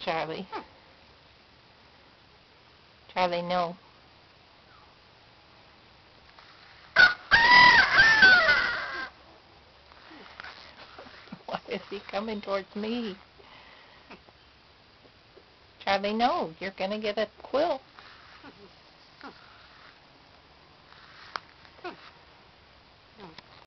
Charlie. Charlie, no. Why is he coming towards me? Charlie, no. You're going to get a quill.